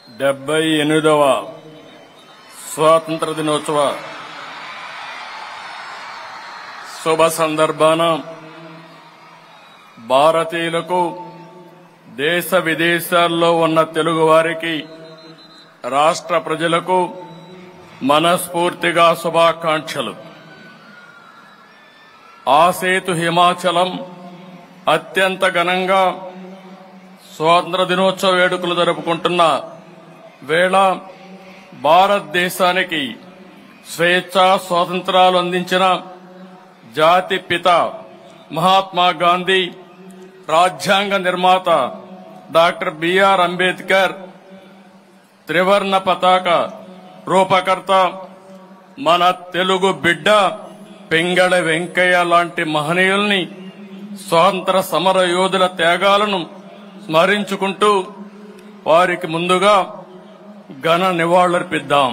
78వ స్వాతంత్ర దినోత్సవ శుభ సందర్భాన భారతీయులకు దేశ విదేశాల్లో ఉన్న తెలుగు వారికి రాష్ట్ర ప్రజలకు మనస్ఫూర్తిగా శుభాకాంక్షలు. ఆసేతు హిమాచలం అత్యంత ఘనంగా స్వాతంత్ర దినోత్సవ వేడుకలు జరుపుకుంటున్న వేళ భారతదేశానికి స్వేచ్ఛా స్వాతంత్రాలు అందించిన జాతి పిత మహాత్మా గాంధీ, రాజ్యాంగ నిర్మాత డాక్టర్ బిఆర్ అంబేద్కర్, త్రివర్ణ పతాక రూపకర్త మన తెలుగు బిడ్డ పింగళ వెంకయ్య లాంటి మహనీయుల్ని, స్వాతంత్ర సమర యోధుల త్యాగాలను స్మరించుకుంటూ వారికి ముందుగా ఘన నివాళులర్పిద్దాం.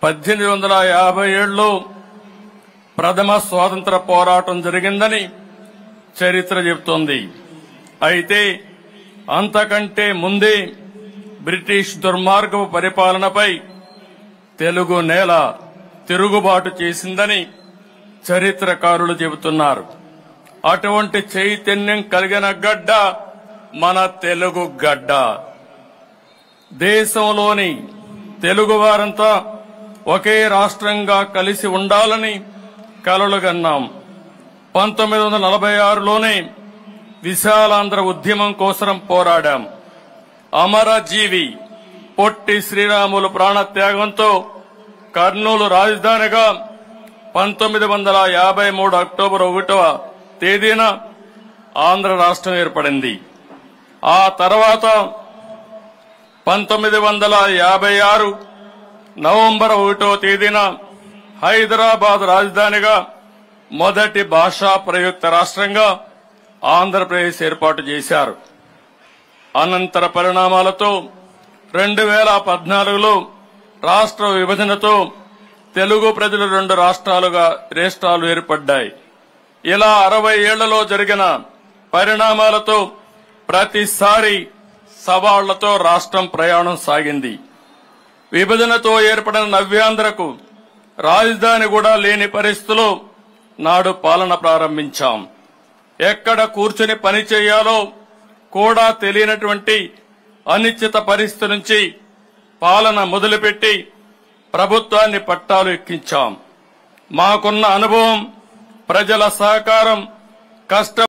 1857లో ప్రథమ స్వాతంత్ర పోరాటం జరిగిందని చరిత్ర చెబుతోంది. అయితే అంతకంటే ముందే బ్రిటిష్ దుర్మార్గపు పరిపాలనపై తెలుగు నేల తిరుగుబాటు చేసిందని చరిత్రకారులు చెబుతున్నారు. అటువంటి చైతన్యం కలిగిన గడ్డ మన తెలుగు గడ్డ. దేశంలోని తెలుగు వారంతా ఒకే రాష్ట్రంగా కలిసి ఉండాలని కలలుగన్నాం. 1946లోనే విశాలాంధ్ర ఉద్యమం కోసం పోరాడాం. అమరజీవి పొట్టి శ్రీరాములు ప్రాణత్యాగంతో కర్నూలు రాజధానిగా 1953 అక్టోబర్ 1వ తేదీన ఆంధ్ర రాష్ట్రం ఏర్పడింది. ఆ తర్వాత 1956 నవంబర్ 1వ తేదీన హైదరాబాద్ రాజధానిగా మొదటి భాషా ప్రయుక్త రాష్ట్రంగా ఆంధ్రప్రదేశ్ ఏర్పాటు చేశారు. అనంతర పరిణామాలతో 2014లో రాష్ట్ర విభజనతో తెలుగు ప్రజలు 2 రాష్ట్రాలు ఏర్పడ్డాయి. ఇలా 60 ఏళ్లలో జరిగిన పరిణామాలతో ప్రతిసారి సవాళ్లతో రాష్ట్రం ప్రయాణం సాగింది. విభజనతో ఏర్పడిన నవ్యాంధ్రకు రాజధాని కూడా లేని పరిస్థితిలో నాడు పాలన ప్రారంభించాం. ఎక్కడ కూర్చుని పని చేయాలో కూడా తెలియనటువంటి అనిశ్చిత పరిస్థితి నుంచి పాలన మొదలుపెట్టి ప్రభుత్వాన్ని పట్టాలు ఎక్కించాం. మాకున్న అనుభవం, ప్రజల సహకారం, కష్ట